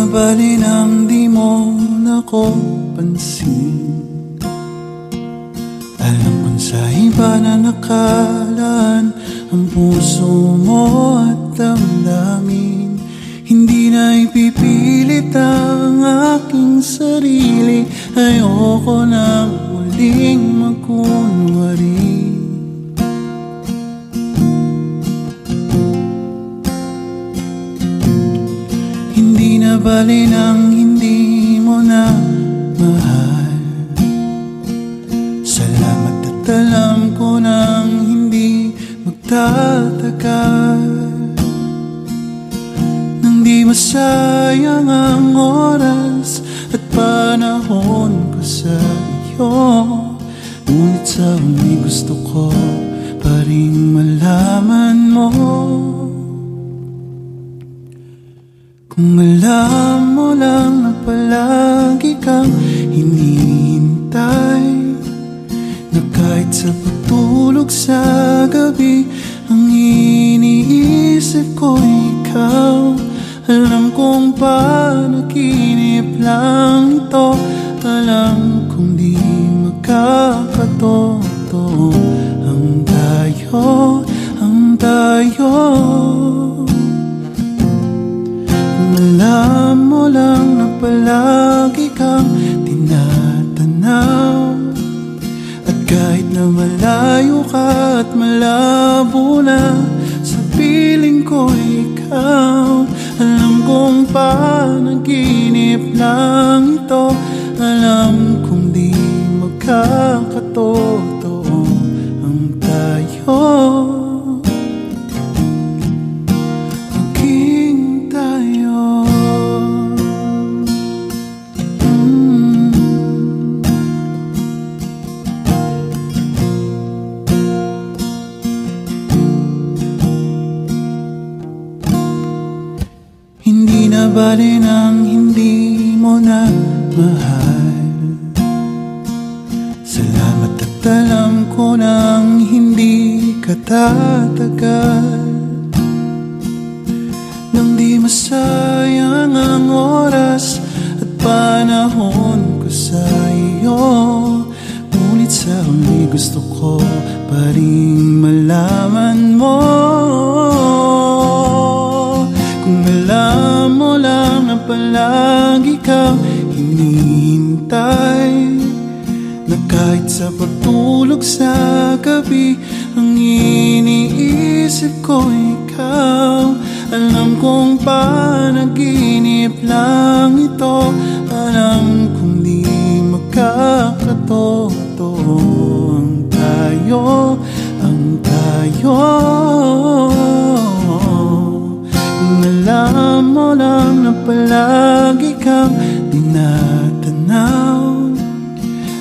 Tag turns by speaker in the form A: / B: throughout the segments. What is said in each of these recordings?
A: bali nang di mo na ko pansin. Alam kong sa iba na nakalaan ang puso mo at damdamin. Hindi na ipipilit ang aking sarili. Ayoko nang muling magkunwari. Hindi na bali nang hindi mo na mahal. Salamat at alam ko nang hindi magtatagal. Nang di masayang ang oras at panahon ko sa iyo. Ngunit sa huli gusto ko pa rin malaman mo. Kung alam mo lang na palagi kang hinihintay, na kahit sa pagtulog sa gabi ang iniisip ko ikaw. Alam kong panaginip lang ito. Alam kong di magkakatotoo ang tayo, ang tayo. Alam mo lang na palagi kang tinatanaw. At kahit na malayo ka at malabo na sa piling ko ikaw. Alam kong panaginip lang ito. Alam kong di magkakatotoo ang tayo. Bali nang hindi mo na mahal. Salamat at alam ko nang hindi ka tatagal. Nang di masayang ang oras at panahon ko sa iyo. Ngunit sa huli gusto ko pa rin malaman mo. Kung alam mo lang na palagi kang hinihintay, na kahit sa pagtulog sa gabi ang iniisip ko ikaw. Alam kong panaginip lang ito. Alam kong di magkakatotoo ang tayo, ang tayo. Alam mo lang na palagi kang tinatanaw.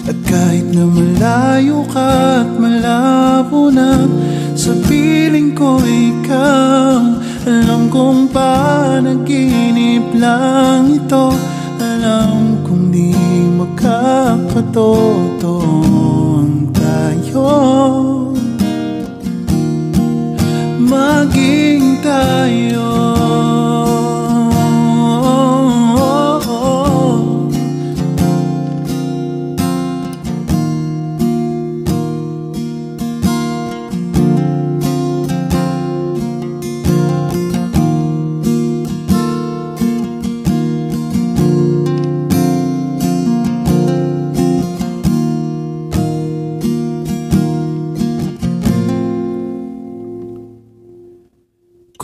A: At kahit na malayo ka at malabo na sa piling ko ikaw. Alam kong panaginip lang ito. Alam kong di magkakatotoo ang tayo. Maging tayo.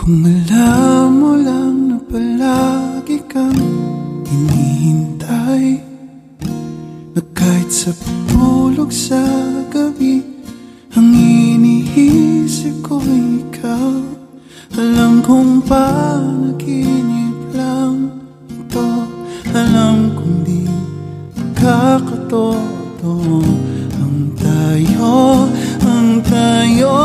A: Kung alam mo lang na palagi kang hinihintay, na kahit sa pagtulog sa gabi ang iniisip ko ikaw. Alam kong panaginip lang ito. Alam kong di magkakatotoo ang tayo, ang tayo.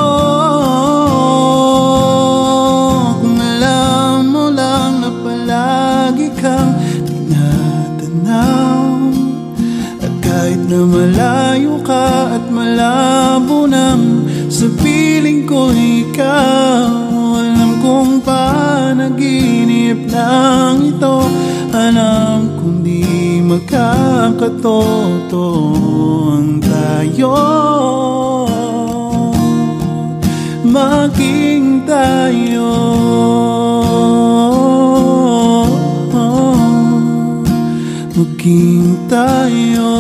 A: Na malayo ka at malabo nang sa piling ko ikaw. Alam kong panaginip lang ito. Alam makatotoong tayo, maging tayo. Maging tayo.